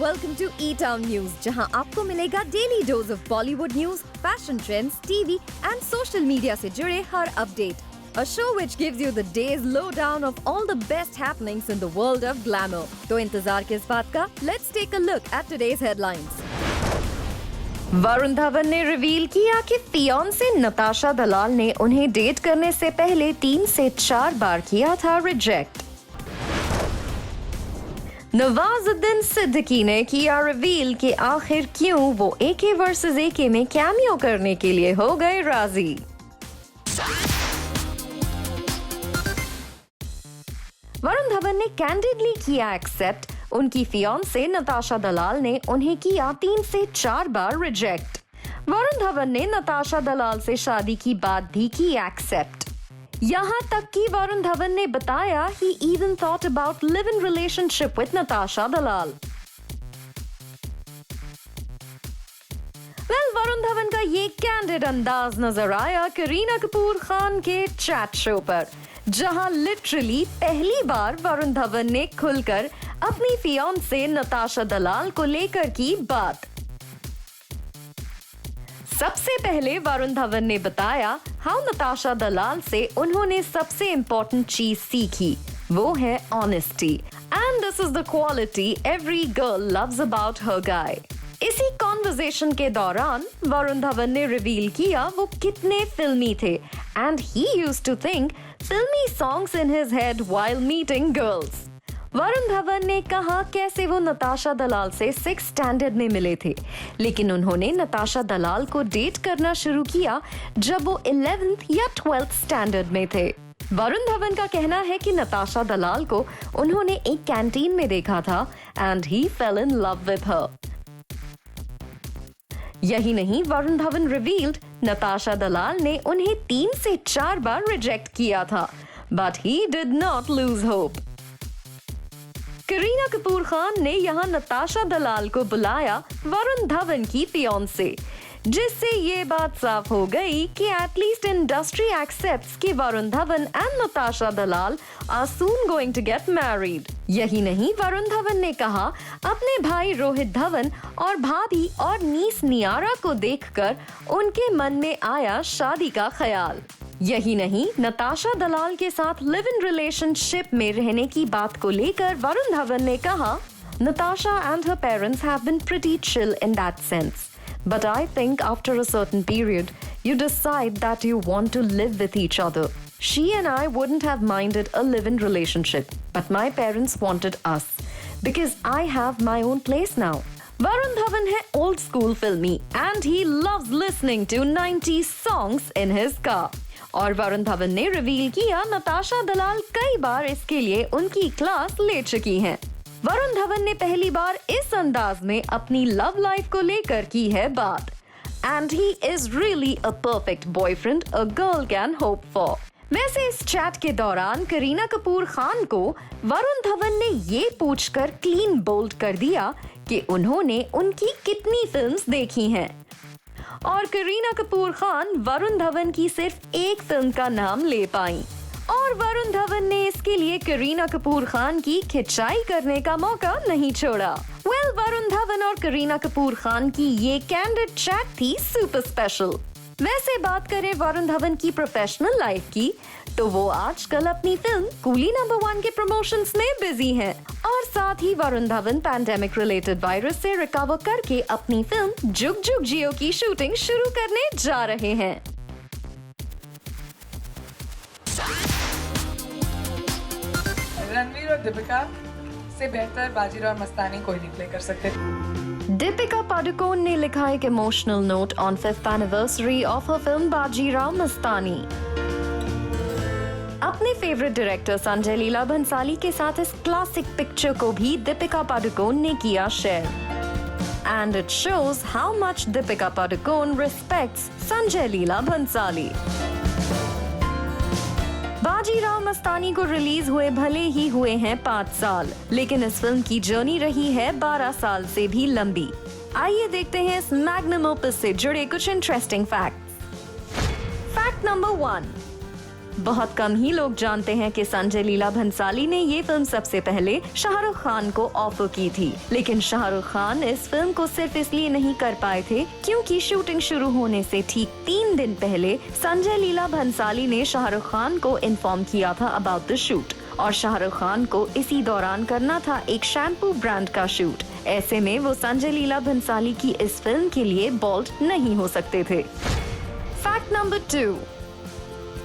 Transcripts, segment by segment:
Welcome to E-Town news, जहां आपको मिलेगा daily dose of Bollywood news, fashion trends, TV and social media से जुड़े हर update. A show which gives you the day's lowdown of all the best happenings in the world of glamour. तो इंतजार किस बात का? Let's take a look at today's headlines. Varun Dhawan ने reveal किया कि फियांसे नताशा दलाल ने उन्हें डेट करने से पहले 3 से 4 बार किया था रिजेक्ट. नवाजुद्दीन सिद्दीकी ने किया रिवील कि आखिर क्यों वो एके वर्सेस एके में कैमियो करने के लिए हो गए राजी. वरुण धवन ने कैंडिडली किया एक्सेप्ट उनकी फियांसे नताशा दलाल ने उन्हें किया 3 से 4 बार रिजेक्ट. वरुण धवन ने नताशा दलाल से शादी की बात भी की एक्सेप्ट. यहाँ तक कि वरुण धवन ने बताया he even thought about live-in relationship with Natasha दलाल. वरुण धवन का ये कैंडिड अंदाज नजर आया करीना कपूर खान के चैट शो पर, जहां लिटरली पहली बार वरुण धवन ने खुलकर अपनी फियांसे नताशा दलाल को लेकर की बात. सबसे पहले वरुण धवन ने बताया हाउ नताशा दलाल से उन्होंने सबसे इम्पोर्टेंट चीज सीखी, वो है honesty, and this is the quality every girl loves about her guy. इसी कॉन्वर्सेशन के दौरान वरुण धवन ने रिवील किया वो कितने फिल्मी थे, and he used to think filmy songs in his head while meeting girls. Varun Dhawan ने कहा कैसे वो नताशा दलाल से 6th स्टैंडर्ड में मिले थे, लेकिन उन्होंने नताशा दलाल को डेट करना शुरू किया जब वो 11th या 12th स्टैंडर्ड में थे. वरुण धवन का कहना है कि नताशा दलाल को उन्होंने एक कैंटीन में देखा था and he fail in love with her. यही नहीं, वरुण धवन रिवील्ड नताशा दलाल ने उन्हें 3 से 4 बार रिजेक्ट किया था, but he did not lose hope. Kareena Kapoor Khan ने यहाँ नताशा दलाल को बुलाया वरुण धवन की फियांसे, जिससे ये बात साफ हो गई कि एटलीस्ट इंडस्ट्री एक्सेप्ट्स कि Varun Dhawan and Natasha Dalal are soon going to get married. यही नहीं, वरुण धवन ने कहा अपने भाई रोहित धवन और भाभी और नीस नियारा को देखकर उनके मन में आया शादी का ख्याल. यही नहीं, नताशा दलाल के साथ लिव इन रिलेशनशिप में रहने की बात को लेकर वरुण धवन ने कहा Natasha and her parents have been pretty chill in that sense, but I think after a certain period you decide that you want to live with each other. She and I wouldn't have minded a live-in relationship, but my parents wanted us because I have my own place now. Varun Dhawan है old school filmy and he loves listening to 90s songs in his car. और वरुण धवन ने reveal किया नताशा दलाल कई बार इसके लिए उनकी class ले चुकी हैं. वरुण धवन ने पहली बार इस अंदाज में अपनी लव लाइफ को लेकर की है बात, and he is really a perfect boyfriend a girl can hope for. वैसे इस चैट के दौरान करीना कपूर खान को वरुण धवन ने ये पूछकर क्लीन बोल्ड कर दिया कि उन्होंने उनकी कितनी फिल्म्स देखी हैं, और करीना कपूर खान वरुण धवन की सिर्फ एक फिल्म का नाम ले पाई, और वरुण धवन ने इसके लिए करीना कपूर खान की खिंचाई करने का मौका नहीं छोड़ा. वरुण धवन और करीना कपूर खान की ये कैंडिड चैट थी सुपर स्पेशल. वैसे बात करें वरुण धवन की प्रोफेशनल लाइफ की, तो वो आजकल अपनी फिल्म कूली नंबर 1 के प्रमोशंस में बिजी हैं, और साथ ही Varun Dhawan pandemic related virus से रिकवर करके अपनी फिल्म जुग जुग जियो की शूटिंग शुरू करने जा रहे हैं. रणवीर और दीपिका से बेहतर बाजीराव मस्तानी कोई नहीं प्ले कर सकते. दीपिका पादुकोण ने लिखा एक emotional note on 5th anniversary of her film Bajirao Mastani. अपने फेवरेट डायरेक्टर संजय लीला भंसाली के साथ इस क्लासिक पिक्चर को भी दीपिका पादुकोण ने किया share, and it shows how much Deepika Padukone respects Sanjay Leela Bhansali. Bajirao Mastani को रिलीज हुए भले ही हुए हैं 5 साल, लेकिन इस फिल्म की जर्नी रही है 12 साल से भी लंबी. आइए देखते हैं इस मैग्नम ओपस से जुड़े कुछ इंटरेस्टिंग फैक्ट्स. फैक्ट नंबर 1, बहुत कम ही लोग जानते हैं कि संजय लीला भंसाली ने ये फिल्म सबसे पहले शाहरुख खान को ऑफर की थी, लेकिन शाहरुख खान इस फिल्म को सिर्फ इसलिए नहीं कर पाए थे क्योंकि शूटिंग शुरू होने से ठीक 3 दिन पहले संजय लीला भंसाली ने शाहरुख खान को इन्फॉर्म किया था अबाउट द शूट, और शाहरुख खान को इसी दौरान करना था एक शैम्पू ब्रांड का शूट। ऐसे में वो संजय लीला भंसाली की इस फिल्म के लिए बोल्ड नहीं हो सकते थे। फैक्ट नंबर 2,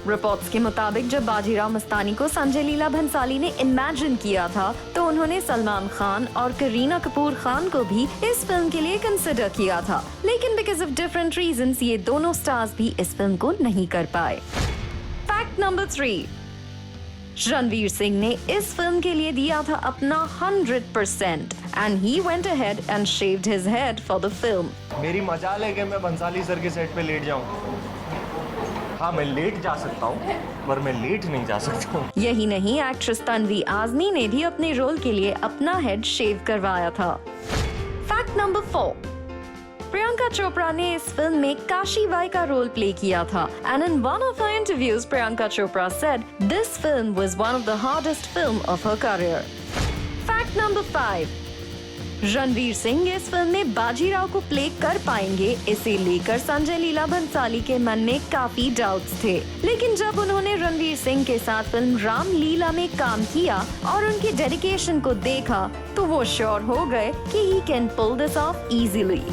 रिपोर्ट्स के मुताबिक जब बाजीराव मस्तानी को संजय लीला भंसाली ने इमेजिन किया था तो उन्होंने सलमान खान और करीना कपूर खान को भी इस फिल्म के लिए कंसिडर किया था, लेकिन बिकॉज ऑफ डिफरेंट रीजंस ये दोनों स्टार्स भी इस फिल्म को नहीं कर पाए। फैक्ट नंबर 3, रणवीर सिंह ने इस फिल्म के लिए दिया था अपना 100% and he went ahead and shaved his head for the film. मेरी मजाल है कि मैं बंसाली सर के सेट पे लेट जाऊं। हाँ, मैं लेट जा सकता हूँ पर मैं लेट नहीं जा सकता हूँ। यही नहीं, एक्ट्रेस तन्वी आज़मी ने भी अपने रोल के लिए अपना हेड शेव करवाया था। फैक्ट नंबर 4, प्रियंका चोपड़ा ने इस फिल्म में काशी बाई का रोल प्ले किया था and in one of her interviews Priyanka Chopra said this film was one of the hardest film of her career. Fact number 5, Ranveer Singh इस फिल्म में बाजीराव को प्ले कर पाएंगे, इसे लेकर संजय लीला भंसाली के मन में काफी डाउट्स थे, लेकिन जब उन्होंने रणवीर सिंह के साथ फिल्म रामलीला में काम किया और उनके डेडिकेशन को देखा तो वो श्योर हो गए कि he can pull this off easily.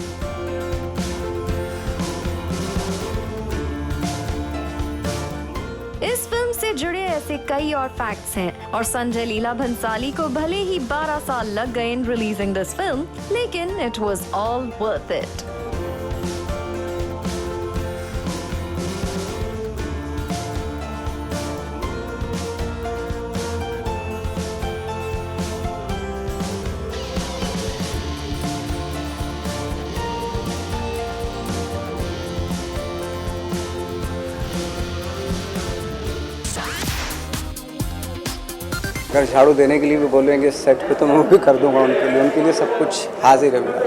इस फिल्म से जुड़े ऐसे कई और फैक्ट्स हैं और संजय लीला भंसाली को भले ही 12 साल लग गए इन रिलीजिंग दिस फिल्म, लेकिन it was all worth it. अगर झाड़ू देने के लिए भी बोलेंगे सेट पे तो मैं वो भी कर दूंगा उनके लिए सब कुछ हाजिर है मेरा।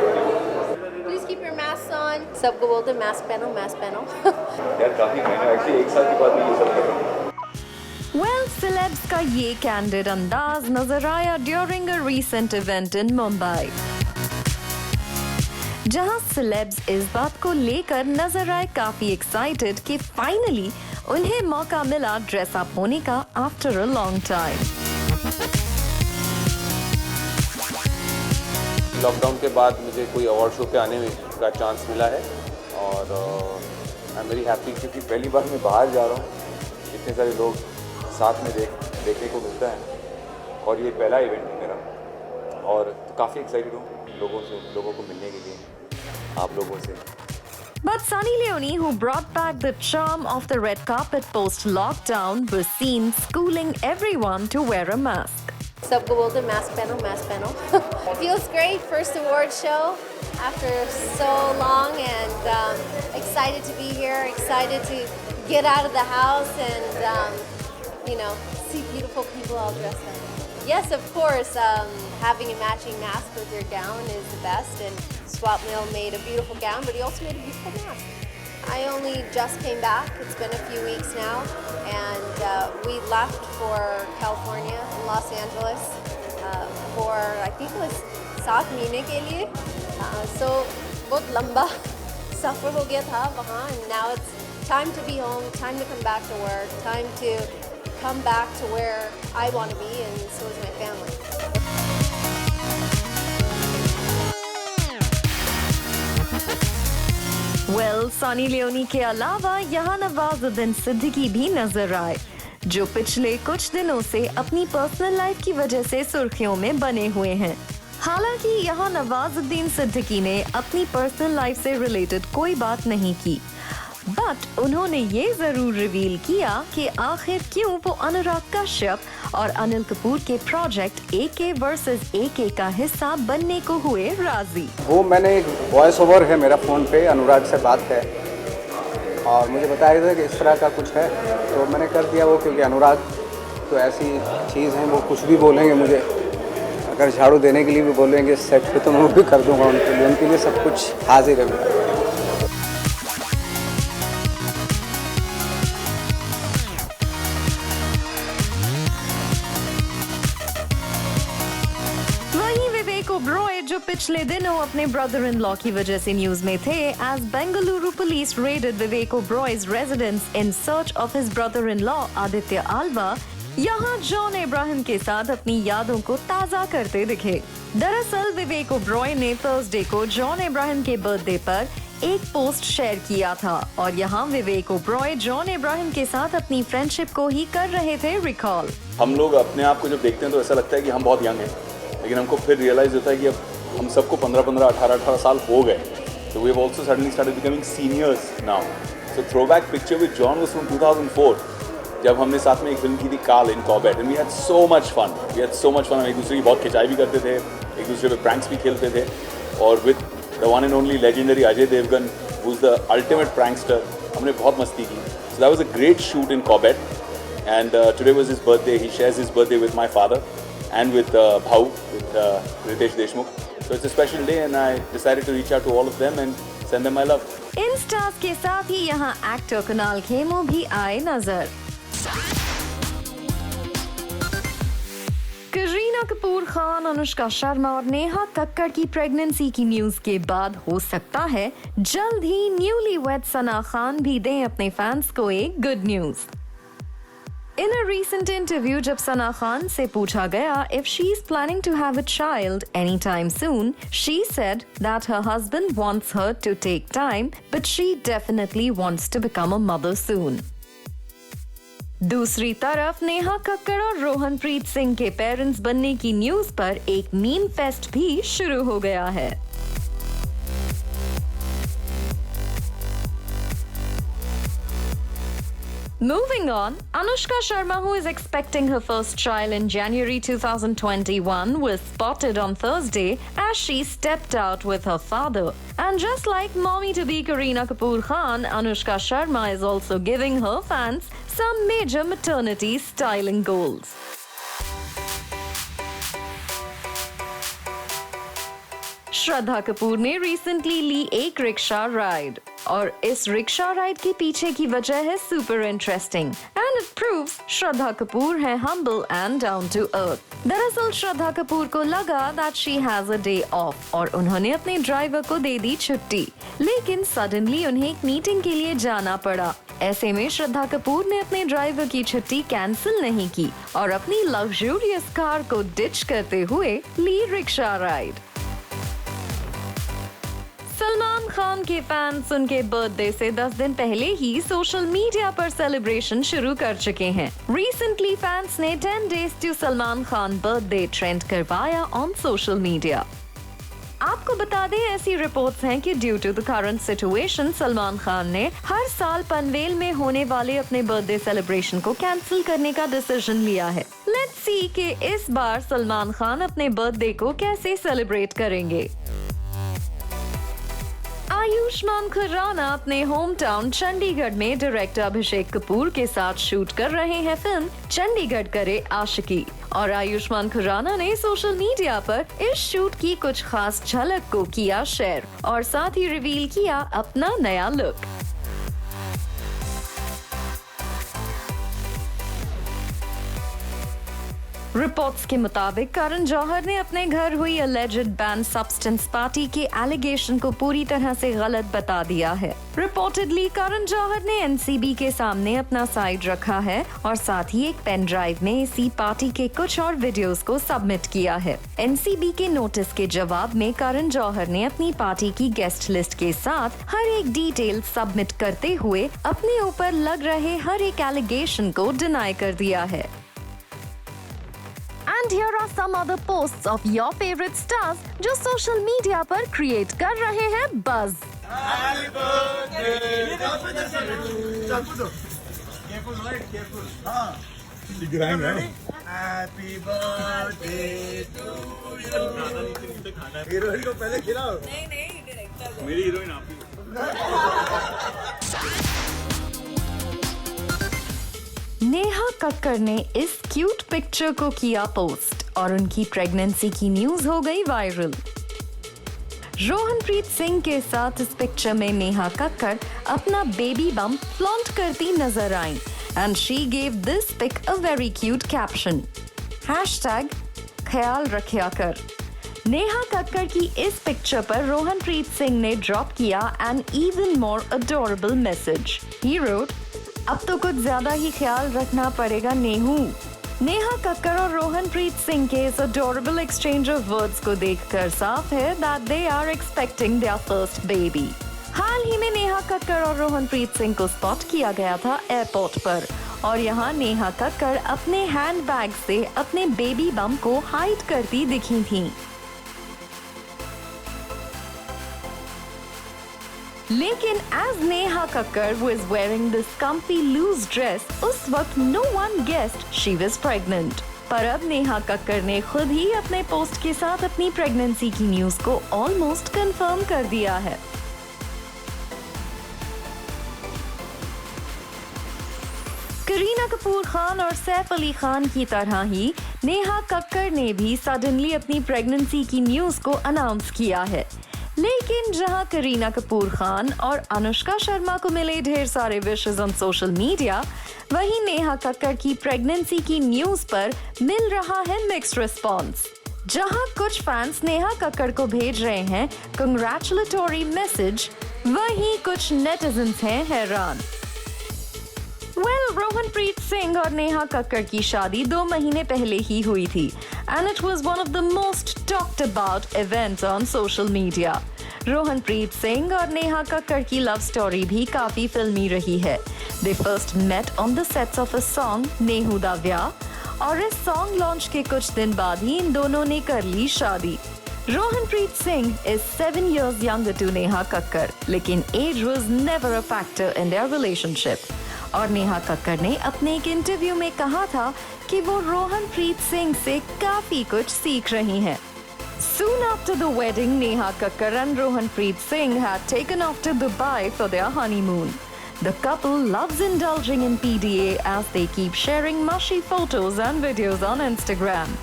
Please keep your masks on. सबको बोलते मास्क पहनो, मास्क पहनो। यार काफी महीना, एक्चुअली 1 साल के बाद मैं ये सब कर रहा हूँ। वेल, सेलेब्स का ये कैंडिड अंदाज नजर आया during a recent event in Mumbai, जहां सेलेब्स इस बात को लेकर नजर आए काफी एक्साइटेड कि फाइनली उन्हें मौका मिला ड्रेस अप होने का after a long time. Lockdown के बाद मुझे कोई अवार्ड शो पे आने का चांस मिला है और आई एम वेरी हैप्पी क्योंकि पहली बार मैं बाहर जा रहा हूँ, इतने सारे लोग साथ में देखने को मिलता है और ये पहला इवेंट है मेरा और तो काफ़ी एक्साइटेड हूँ लोगों को मिलने के लिए, आप लोगों से। But Sunny Leone, who brought back the charm of the red carpet post-lockdown, was seen schooling everyone to wear a mask. सबको बोलते मास्क पहनो, मास्क पहनो। Feels great, first award show after so long and excited to be here, excited to get out of the house and see beautiful people all dressed up. Yes, of course, having a matching mask with your gown is the best, and Swap Mill made a beautiful gown, but he also made a beautiful mask. I only just came back. It's been a few weeks now, and we left for California and Los Angeles for I think it was 7 महीने के लिए. So बहुत लंबा सफ़र हो गया था वहाँ, and now it's time to be home, time to come back to work, time to come back to where I want to be, and so is my family. Well, Sunny Leone के अलावा यहाँ नवाजुद्दीन सिद्दीकी भी नजर आए, जो पिछले कुछ दिनों से अपनी पर्सनल लाइफ की वजह से सुर्खियों में बने हुए हैं। हालांकि यहाँ नवाजुद्दीन सिद्दीकी ने अपनी पर्सनल लाइफ से रिलेटेड कोई बात नहीं की, बट उन्होंने ये जरूर रिवील किया कि आखिर क्यों वो अनुराग कश्यप और अनिल कपूर के प्रोजेक्ट AK वर्सेस AK का हिस्सा बनने को हुए राजी। वो मैंने एक वॉइस ओवर है मेरा फ़ोन पे, अनुराग से बात है और मुझे बताया था कि इस तरह का कुछ है, तो मैंने कर दिया वो, क्योंकि अनुराग तो ऐसी चीज़ है, वो कुछ भी बोलेंगे मुझे, अगर झाड़ू देने के लिए भी बोलेंगे सेट पे तो मैं वो भी कर दूंगा उनके लिए सब कुछ हाजिर है मेरा। जो पिछले दिनों अपने ब्रदर इन लॉ की वजह से न्यूज में थे, as Bengaluru police raided Vivek Oberoi's residence in search of his brother-in-law Aditya Alva, यहाँ जॉन इब्राहिम के साथ अपनी यादों को ताज़ा करते दिखे। दरअसल विवेक ओबरॉय ने थर्सडे को जॉन इब्राहिम के बर्थडे पर एक पोस्ट शेयर किया था और यहाँ विवेक ओबरॉय जॉन इब्राहिम के साथ अपनी फ्रेंडशिप को ही कर रहे थे रिकॉल। हम लोग अपने आप को जब देखते हैं तो ऐसा लगता है कि हम बहुत यंग हैं, लेकिन हमको फिर रियलाइज होता है कि अब हम सबको 15-15, 18-18 साल हो गए। So we have also suddenly started becoming seniors now. So throwback picture with John was from 2004, जब हमने साथ में एक फिल्म की थी काल इन Corbett, and we had so much fun. We had so much fun. हम एक दूसरे की बहुत खिंचाई भी करते थे, एक दूसरे पे प्रैंक्स भी खेलते थे, और with the one and only legendary Ajay Devgan, who's the ultimate prankster, हमने बहुत मस्ती की. So that was a great shoot in Corbett, and today was his birthday. He shares his birthday with my father and with Bhau, with Ritesh Deshmukh. So it's a special day, and I decided to reach out to all of them and send them my love. In stars के साथ ही यहाँ actor Kunal Khemu भी आए नजर। करीना कपूर खान, अनुष्का शर्मा और नेहा कक्कड़ की pregnancy की news के बाद हो सकता है जल्द ही न्यूलीवेड सना खान भी दें अपने फैंस को एक good news. In a recent interview, जब सना खान से पूछा गया if she is planning to have a child anytime soon, she said that her husband wants her to take time, but she definitely wants to become a mother soon. दूसरी तरफ नेहा कक्कड़ और रोहनप्रीत सिंह के parents बनने की न्यूज पर एक meme fest भी शुरू हो गया है। Moving on, Anushka Sharma, who is expecting her first child in January 2021, was spotted on Thursday as she stepped out with her father. And just like mommy-to-be Kareena Kapoor Khan, Anushka Sharma is also giving her fans some major maternity styling goals. Shraddha Kapoor ने recently ली एक rickshaw ride और इस rickshaw ride के पीछे की वजह है super interesting and it proves Shraddha Kapoor है humble and down to earth. दरअसल श्रद्धा कपूर को लगा that she has a day off और उन्होंने अपने ड्राइवर को दे दी छुट्टी, लेकिन सडनली उन्हें एक मीटिंग के लिए जाना पड़ा। ऐसे में श्रद्धा कपूर ने अपने ड्राइवर की छुट्टी कैंसिल नहीं की और अपनी लग्जूरियस कार को डिच करते हुए ली रिक्शा राइड। सलमान खान के फैंस उनके बर्थडे से 10 दिन पहले ही सोशल मीडिया पर सेलिब्रेशन शुरू कर चुके हैं। रिसेंटली फैंस ने 10 days to Salman Khan birthday trend करवाया ऑन सोशल मीडिया। आपको बता दें, ऐसी रिपोर्ट्स हैं कि due to the current situation Salman Khan ने हर साल पनवेल में होने वाले अपने बर्थडे सेलिब्रेशन को कैंसिल करने का डिसीजन लिया है। लेट्स सी कि इस बार सलमान खान अपने बर्थडे को कैसे सेलिब्रेट करेंगे। आयुष्मान खुराना अपने होम टाउन चंडीगढ़ में डायरेक्टर अभिषेक कपूर के साथ शूट कर रहे हैं फिल्म चंडीगढ़ करे आशिकी और आयुष्मान खुराना ने सोशल मीडिया पर इस शूट की कुछ खास झलक को किया शेयर और साथ ही रिवील किया अपना नया लुक। रिपोर्ट्स के मुताबिक करण जौहर ने अपने घर हुई अलेज्ड बैन सब्सटेंस पार्टी के एलिगेशन को पूरी तरह से गलत बता दिया है। रिपोर्टेडली करण जौहर ने एनसीबी के सामने अपना साइड रखा है और साथ ही एक पेन ड्राइव में इसी पार्टी के कुछ और वीडियोस को सबमिट किया है। एनसीबी के नोटिस के जवाब में करण जौहर ने अपनी पार्टी की गेस्ट लिस्ट के साथ हर एक डिटेल सबमिट करते हुए अपने ऊपर लग रहे हर एक एलिगेशन को डिनाई कर दिया है। And here are some other posts of your favorite stars जो सोशल मीडिया पर क्रिएट कर रहे हैं बज़। हीरोइन को पहले खिलाओ। नहीं डायरेक्टर मेरी हीरोइन आप नेहा कक्कड़ ने इस क्यूट पिक्चर को किया पोस्ट और उनकी प्रेगनेंसी की न्यूज हो गई वायरल। रोहनप्रीत सिंह के साथ इस पिक्चर में नेहा कक्कड़ अपना बेबी बम्प फ्लॉन्ट करती नजर आई and she gave this pic a very cute caption #ख्याल रखिया कर। नेहा कक्कड़ की इस पिक्चर पर रोहनप्रीत सिंह ने ड्रॉप किया an even more adorable message. He wrote, अब तो कुछ ज्यादा ही ख्याल रखना पड़ेगा नेहू। नेहा कक्कड़ और रोहनप्रीत सिंह के इस अडोरेबल एक्सचेंज ऑफ वर्ड्स को देखकर साफ है that they are expecting their first baby. हाल ही में नेहा कक्कड़ और रोहनप्रीत सिंह को स्पॉट किया गया था एयरपोर्ट पर और यहाँ नेहा कक्कड़ अपने हैंडबैग से अपने बेबी बम को हाइड करती दिखी थीं। लेकिन as Neha Kakkar was wearing this comfy loose dress, उस वक्त no one guessed she was pregnant। पर अब नेहा कक्कड़ ने खुद ही अपने पोस्ट के साथ अपनी प्रेगनेंसी की न्यूज को ऑलमोस्ट कंफर्म कर दिया है। करीना कपूर खान और सैफ अली खान की तरह ही नेहा कक्कड़ ने भी सडनली अपनी प्रेगनेंसी की न्यूज को अनाउंस किया है। लेकिन जहां करीना कपूर खान और अनुष्का शर्मा को मिले ढेर सारे विशेस ऑन सोशल मीडिया, वहीं नेहा कक्कड़ की प्रेगनेंसी की न्यूज पर मिल रहा है मिक्स्ड रिस्पॉन्स। जहां कुछ फैंस नेहा कक्कड़ को भेज रहे हैं कंग्रेचुलेटरी मैसेज, वहीं कुछ नेटिजन्स हैं हैरान। रोहनप्रीत सिंह और नेहा कक्कड़ की शादी 2 महीने पहले ही हुई थी and it was one of the most talked about events on social media. Rohanpreet Singh और नेहा कक्कड़ की लव स्टोरी भी काफी फिल्मी रही है। They first met on the sets of a song Nehu Da Vyah और इस सॉन्ग लॉन्च के कुछ दिन बाद ही इन दोनों ने कर ली शादी। Rohanpreet Singh is 7 years younger to Neha Kakkar, लेकिन as was never a factor in their relationship। और नेहा कक्कड़ ने अपने एक इंटरव्यू में कहा था कि वो रोहनप्रीत सिंह से काफी कुछ सीख रही हैं। Soon after the wedding, Neha Kakkar and Rohanpreet Singh had taken off to Dubai for their honeymoon. The couple loves indulging in PDA as they keep sharing mushy photos and videos on Instagram.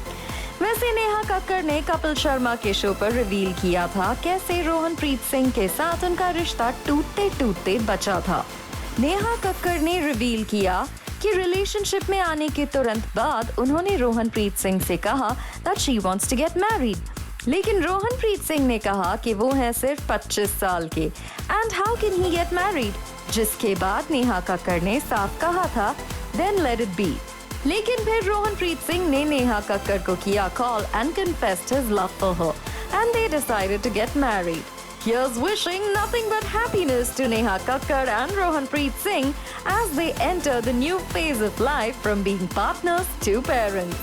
वैसे नेहा कक्कड़ ने कपिल शर्मा के show पर reveal किया था कैसे रोहनप्रीत सिंह के साथ उनका रिश्ता टूटते टूटते बचा था। नेहा कक्कड़ ने रिवील किया कि रिलेशनशिप में आने के तुरंत बाद उन्होंने रोहनप्रीत सिंह से कहा that she wants to get married, लेकिन रोहनप्रीत सिंह ने कहा कि वो हैं सिर्फ 25 साल के and how can he get married, जिसके बाद नेहा कक्कड़ ने साफ कहा था then let it be। लेकिन फिर रोहनप्रीत सिंह ने नेहा कक्कड़ को किया call and confessed his love for her and they decided to get married। Here's wishing nothing but happiness to Neha Kakkar and Rohanpreet Singh as they enter the new phase of life from being partners to parents.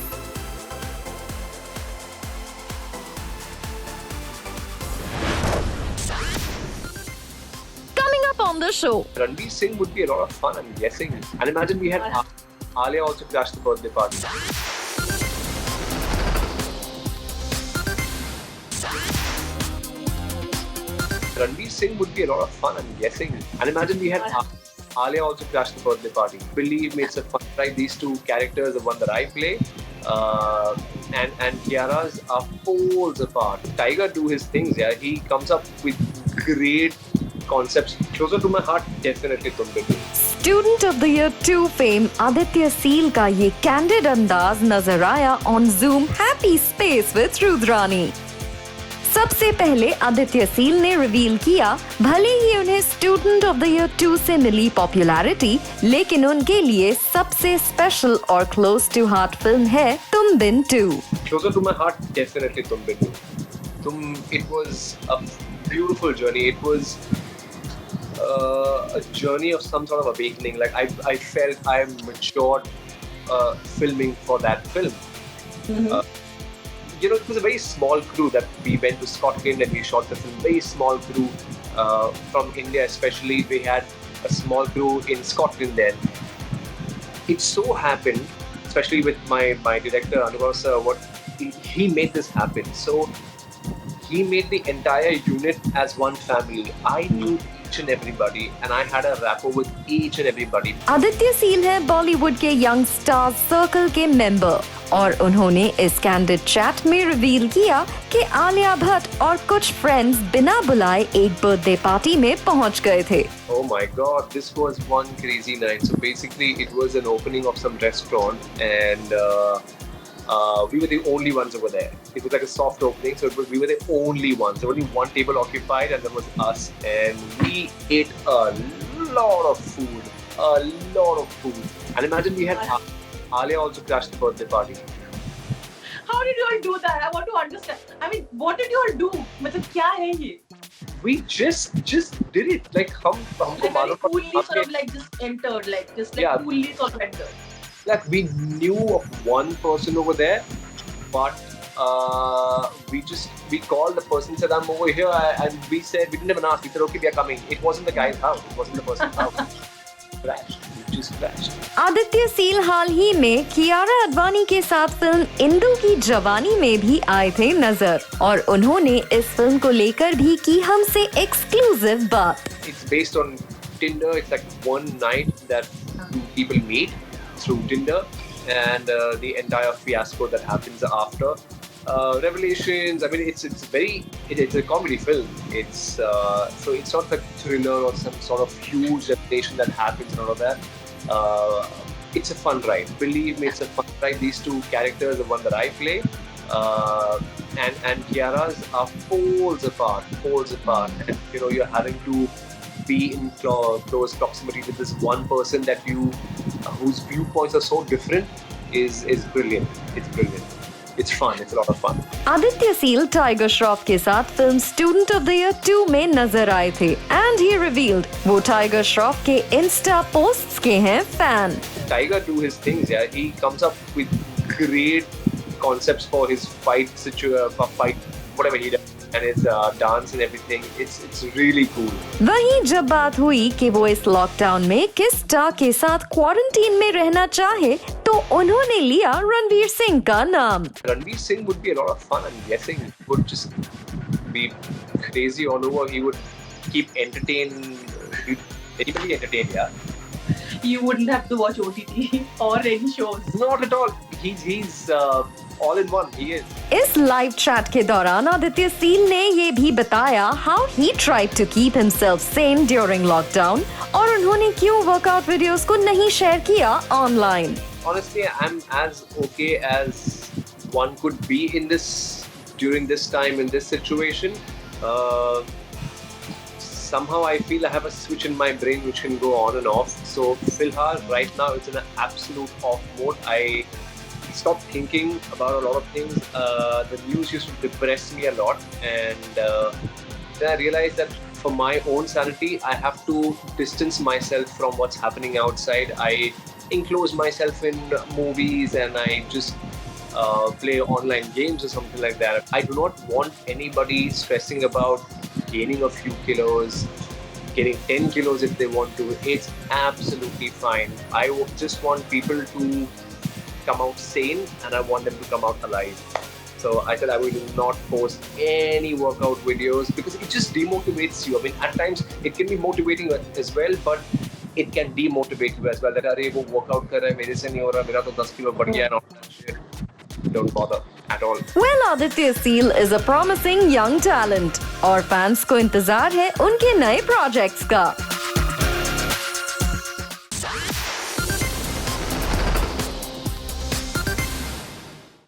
Coming up on the show, Ranveer Singh would be a lot of fun, I'm guessing. And imagine we had Alia also crash the birthday party. Ranveer Singh would be a lot of fun, I'm guessing. And imagine we had Alia also crash the birthday party. Believe me, it's a fun ride. These two characters, the one that I play, and Kiara's are poles apart. Tiger do his things, yeah. He comes up with great concepts. Closer to my heart, definitely Tum Bindu. Student of the Year 2 fame Aditya seal का ये candid अंदाज नजर आया on Zoom happy space with Rudrani. सबसे पहले आदित्य सील ने reveal किया भले ही उन्हें स्टूडेंट ऑफ द ईयर 2 से मिली पॉपुलैरिटी, लेकिन उनके लिए सबसे स्पेशल और क्लोज टू हार्ट फिल्म है तुम बिन 2। Closer to my heart, definitely Tum Bindu. It was a beautiful journey. It was a journey of some sort of awakening. Like I felt I matured filming for that film. You know, it was a very small crew that we went to Scotland and we shot the film. Very small crew from India, especially. We had a small crew in Scotland then. It so happened, especially with my director Anubhav sir, he made this happen. So he made the entire unit as one family. I knew each and everybody and I had a rapport with each and everybody. Aditya seal हैं बॉलीवुड के young stars circle के member और उन्होंने इस candid chat में reveal किया कि आलिया भट्ट और कुछ फ्रेंड्स बिना बुलाए एक बर्थडे पार्टी में पहुंच गए थे। Oh my God, this was one crazy night. So basically, it was an opening of some restaurant, and we were the only ones over there. It was like a soft opening, so we were the only ones. There was only one table occupied, and there was us. And we ate a lot of food. And imagine we had Alia also crashed the birthday party. How did you all do that? I want to understand. I mean, what did you all do? मतलब क्या है ये? We just did it. Like हमको Like very coolly sort of like just entered, like just like Yeah. coolly sort of entered. Like we knew of one person over there, but we called the person, said I'm over here, and we said we didn't even ask. We said okay, we are coming. It wasn't the guy's house. It wasn't the person's house. Crashed. We just crashed. Aditya Seal हाल ही में कियारा अडवाणी के साथ film Indu की जवानी में भी आए थे नजर, और उन्होंने इस फिल्म को लेकर भी की हमसे एक्सक्लूसिव बात। It's based on Tinder. It's like one night that two people meet through Tinder, and the entire fiasco that happens after. Revelations. I mean, it's a comedy film. It's so it's not a thriller or some sort of huge revelation that happens and all of that. It's a fun ride. Believe me, it's a fun ride. These two characters, the one that I play, and Kiara's are poles apart. And you're having to be in close proximity with this one person that whose viewpoints are so different is brilliant. It's brilliant. It's fun. It's a lot of fun. Aditya seal tiger Shroff के साथ film student of the year 2 में नजर आए थे, and he revealed वो tiger Shroff के Insta posts के हैं fan. Tiger do his things. Yeah, he comes up with great concepts for his fight whatever he does, and his dance and everything. It's really cool. वहीं जब बात हुई कि वो इस लॉकडाउन में किस स्टार के साथ क्वारंटीन में रहना चाहे, तो उन्होंने लिया रणवीर सिंह का नाम। Ranveer Singh would be a lot of fun. I'm guessing he would just be crazy all over. He would keep anybody entertained. Yeah. You wouldn't have to watch OTT or any shows. Not at all. He's all in one. He is. इस live chat के दौरान आदित्य सील ने ये भी बताया how he tried to keep himself sane during lockdown, और उन्होंने क्यों वर्कआउट वीडियोस को नहीं शेयर किया online. Honestly, I'm as okay as one could be in this during this time in this situation. Somehow I feel I have a switch in my brain which can go on and off. So Filhal right now it's in an absolute off mode. I stopped thinking about a lot of things. The news used to depress me a lot, and then I realized that for my own sanity, I have to distance myself from what's happening outside. I enclose myself in movies, and I just play online games or something like that. I do not want anybody stressing about gaining a few kilos, getting 10 kilos if they want to. It's absolutely fine. I just want people to come out sane, and I want them to come out alive. So I said I will not post any workout videos because it just demotivates you. I mean, at times it can be motivating as well, but it can demotivate you as well. That अरे वो workout कर रहा है मेरे से नहीं हो रहा, मेरा तो 10 किलो बढ़ गया है, and all that shit. Don't bother at all. Well, Aditya Seal is a promising young talent, और फैंस को इंतजार है उनके नए प्रोजेक्ट्स का।